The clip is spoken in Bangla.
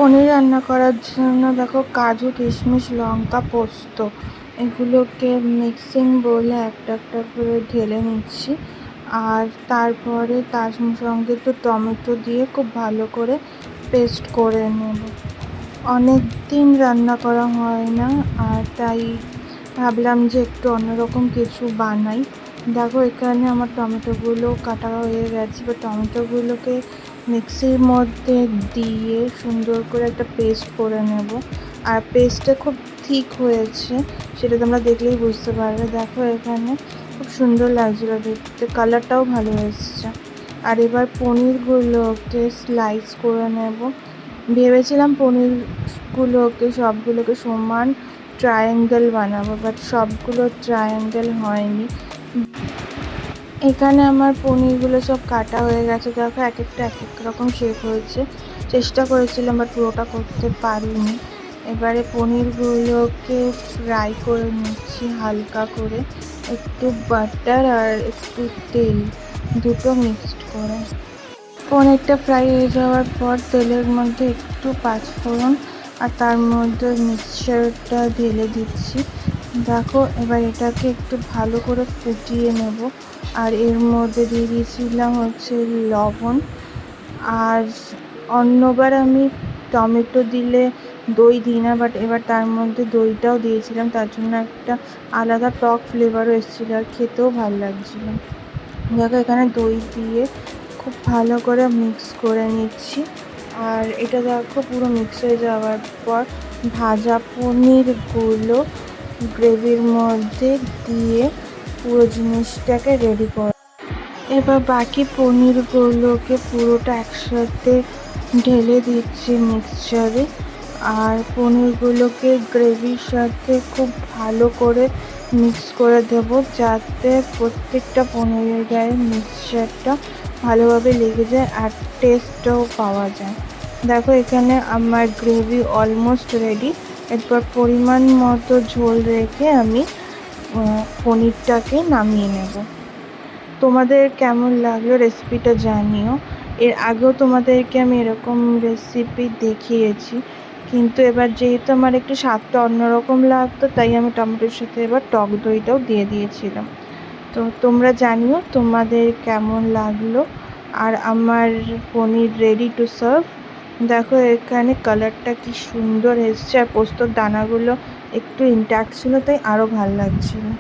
পনির রান্না করার জন্য দেখো কাজু, কিশমিশ, লঙ্কা, পোস্ত এগুলোকে মিক্সিং বোলে একটা একটা করে ঢেলে নিচ্ছি। আর তারপরে তার সঙ্গে একটু টমেটো দিয়ে খুব ভালো করে পেস্ট করে নেব। অনেক দিন রান্না করা হয় না, আর তাই ভাবলাম যে একটু অন্যরকম কিছু বানাই। দেখো এখানে আমার টমেটোগুলো কাটা হয়ে গেছে, বা টমেটোগুলোকে মিক্সির মধ্যে দিয়ে সুন্দর করে একটা পেস্ট করে নেব। আর পেস্টটা খুব ঠিক হয়েছে, সেটা তোমরা দেখলেই বুঝতে পারবে। দেখো এখানে খুব সুন্দর লাগছিলো দেখতে, কালারটাও ভালো এসছে। আর এবার পনিরগুলোকে স্লাইস করে নেব। ভেবেছিলাম পনিরগুলোকে সবগুলোকে সমান ট্রায়াঙ্গেল বানাবো, বাট সবগুলো ট্রায়াঙ্গেল হয়নি। এখানে আমার পনিরগুলো সব কাটা হয়ে গেছে। দেখো এক একটা এক এক রকম শেপ হয়েছে। চেষ্টা করেছিলাম বাট পুরোটা করতে পারিনি। এবারে পনিরগুলোকে ফ্রাই করে নিচ্ছি হালকা করে, একটু বাটার আর একটু তেল দুটো মিক্সড করে। পনিরটা ফ্রাই হয়ে যাওয়ার পর তেলের মধ্যে একটু পাঁচফোড়ন আর তার মধ্যে মিক্সচারটা ঢেলে দিচ্ছি। দেখো এবার এটাকে একটু ভালো করে ফুটিয়ে নেব। আর এর মধ্যে দিয়ে দিয়েছিলাম হচ্ছে লবণ। আর অন্যবার আমি টমেটো দিলে দই দিই না, বাট এবার তার মধ্যে দইটাও দিয়েছিলাম, তার জন্য একটা আলাদা টক ফ্লেভারও এসেছিলো আর খেতেও ভালো লাগছিলো। দেখো এখানে দই দিয়ে খুব ভালো করে মিক্স করে নিচ্ছি। আর এটা দেখো পুরো মিক্স হয়ে যাওয়ার পর ভাজা পনিরগুলো গ্রেভির মধ্যে দিয়ে পুরো জিনিসটাকে রেডি করে। এবার বাকি পনিরগুলোকে পুরোটা একসাথে ঢেলে দিচ্ছি মিক্সচারে। আর পনিরগুলোকে গ্রেভির সাথে খুব ভালো করে মিক্স করে দেব, যাতে প্রত্যেকটা পনিরের গায়ে মিক্সচারটা ভালোভাবে লেগে যায় আর টেস্টটাও পাওয়া যায়। দেখো এখানে আমার গ্রেভি অলমোস্ট রেডি। এরপর পরিমাণ মতো ঝোল রেখে আমি পনিরটাকে নামিয়ে নেব। তোমাদের কেমন লাগলো রেসিপিটা জানিও। এর আগেও তোমাদেরকে আমি এরকম রেসিপি দেখিয়েছি, কিন্তু এবার যেহেতু আমার একটু স্বাদটা অন্যরকম লাগতো, তাই আমি টমেটোর সাথে এবার টক দইটাও দিয়ে দিয়েছিলাম। তো তোমরা জানিও তোমাদের কেমন লাগলো। আর আমার পনির রেডি টু সার্ভ। দেখো এখানে কালারটা কি সুন্দর এসছে, আর পোস্তর দানাগুলো একটু ইনট্যাক্ট ছিল, তাই আরও ভালো লাগছিলো।